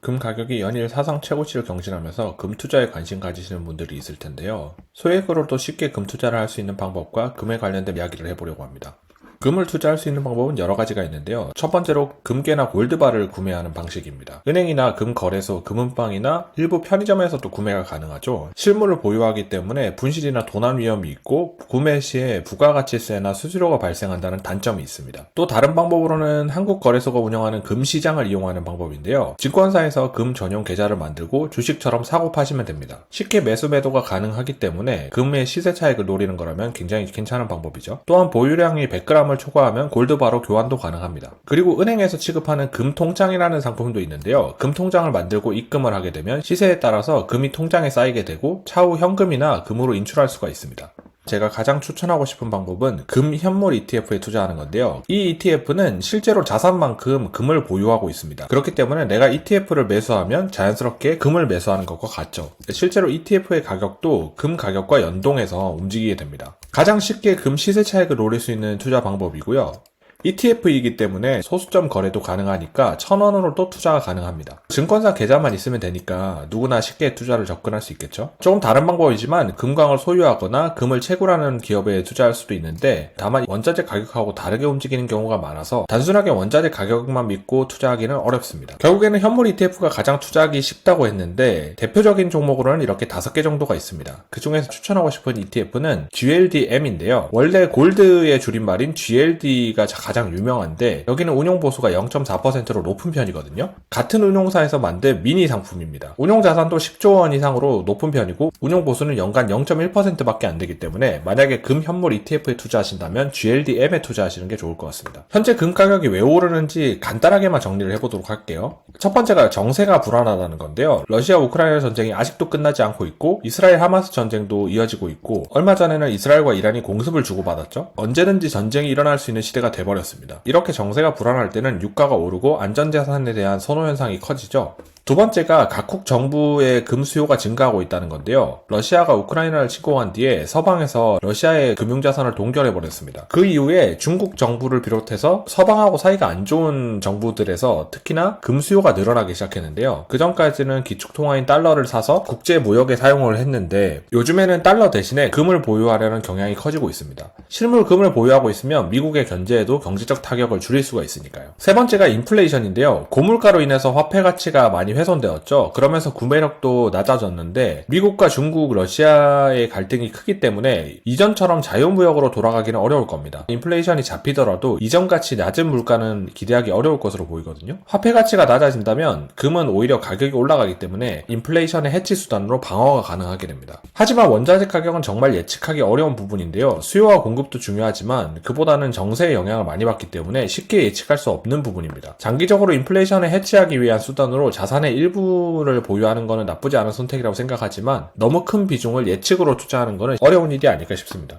금 가격이 연일 사상 최고치를 경신하면서 금 투자에 관심 가지시는 분들이 있을 텐데요. 소액으로도 쉽게 금 투자를 할 수 있는 방법과 금에 관련된 이야기를 해보려고 합니다. 금을 투자할 수 있는 방법은 여러 가지가 있는데요. 첫 번째로 금괴나 골드바를 구매하는 방식입니다. 은행이나 금거래소, 금은방이나 일부 편의점에서도 구매가 가능하죠. 실물을 보유하기 때문에 분실이나 도난 위험이 있고 구매 시에 부가가치세나 수수료가 발생한다는 단점이 있습니다. 또 다른 방법으로는 한국거래소가 운영하는 금시장을 이용하는 방법인데요. 증권사에서 금 전용 계좌를 만들고 주식처럼 사고 파시면 됩니다. 쉽게 매수 매도가 가능하기 때문에 금의 시세 차익을 노리는 거라면 굉장히 괜찮은 방법이죠. 또한 보유량이 100g 을 초과하면 골드바로 교환도 가능합니다. 그리고 은행에서 취급하는 금통장이라는 상품도 있는데요. 금통장을 만들고 입금을 하게 되면 시세에 따라서 금이 통장에 쌓이게 되고 차후 현금이나 금으로 인출할 수가 있습니다. 제가 가장 추천하고 싶은 방법은 금 현물 ETF에 투자하는 건데요. 이 ETF는 실제로 자산만큼 금을 보유하고 있습니다. 그렇기 때문에 내가 ETF를 매수하면 자연스럽게 금을 매수하는 것과 같죠. 실제로 ETF의 가격도 금 가격과 연동해서 움직이게 됩니다. 가장 쉽게 금 시세 차익을 노릴 수 있는 투자 방법이고요. ETF이기 때문에 소수점 거래도 가능하니까 1,000원으로도 투자가 가능합니다. 증권사 계좌만 있으면 되니까 누구나 쉽게 투자를 접근할 수 있겠죠. 조금 다른 방법이지만 금광을 소유하거나 금을 채굴하는 기업에 투자할 수도 있는데 다만 원자재 가격하고 다르게 움직이는 경우가 많아서 단순하게 원자재 가격만 믿고 투자하기는 어렵습니다. 결국에는 현물 ETF가 가장 투자하기 쉽다고 했는데 대표적인 종목으로는 이렇게 5개 정도가 있습니다. 그 중에서 추천하고 싶은 ETF는 GLDM인데요. 원래 골드의 줄임말인 GLD가 가장 유명한데 여기는 운용보수가 0.4%로 높은 편이거든요. 같은 운용사에서 만든 미니 상품입니다. 운용자산도 10조 원 이상으로 높은 편이고 운용보수는 연간 0.1%밖에 안 되기 때문에 만약에 금 현물 ETF에 투자하신다면 GLDM에 투자하시는 게 좋을 것 같습니다. 현재 금 가격이 왜 오르는지 간단하게만 정리를 해보도록 할게요. 첫 번째가 정세가 불안하다는 건데요. 러시아 우크라이나 전쟁이 아직도 끝나지 않고 있고 이스라엘 하마스 전쟁도 이어지고 있고 얼마 전에는 이스라엘과 이란이 공습을 주고받았죠. 언제든지 전쟁이 일어날 수 있는 시대가 돼버렸습니다. 이렇게 정세가 불안할 때는 유가가 오르고 안전자산에 대한 선호 현상이 커지죠. 두 번째가 각국 정부의 금 수요가 증가하고 있다는 건데요. 러시아가 우크라이나를 침공한 뒤에 서방에서 러시아의 금융자산을 동결해버렸습니다. 그 이후에 중국 정부를 비롯해서 서방하고 사이가 안 좋은 정부들에서 특히나 금 수요가 늘어나기 시작했는데요. 그 전까지는 기축통화인 달러를 사서 국제 무역에 사용을 했는데 요즘에는 달러 대신에 금을 보유하려는 경향이 커지고 있습니다. 실물 금을 보유하고 있으면 미국의 견제에도 경제적 타격을 줄일 수가 있으니까요. 세 번째가 인플레이션인데요. 고물가로 인해서 화폐 가치가 많이 훼손되었죠. 그러면서 구매력도 낮아졌는데 미국과 중국, 러시아의 갈등이 크기 때문에 이전처럼 자유무역으로 돌아가기는 어려울 겁니다. 인플레이션이 잡히더라도 이전같이 낮은 물가는 기대하기 어려울 것으로 보이거든요. 화폐 가치가 낮아진다면 금은 오히려 가격이 올라가기 때문에 인플레이션의 해치 수단으로 방어가 가능하게 됩니다. 하지만 원자재 가격은 정말 예측하기 어려운 부분인데요. 수요와 공급도 중요하지만 그보다는 정세의 영향을 많이 받기 때문에 쉽게 예측할 수 없는 부분입니다. 장기적으로 인플레이션을 해치하기 위한 수단으로 자산의 일부를 보유하는 것은 나쁘지 않은 선택이라고 생각하지만 너무 큰 비중을 예측으로 투자하는 것은 어려운 일이 아닐까 싶습니다.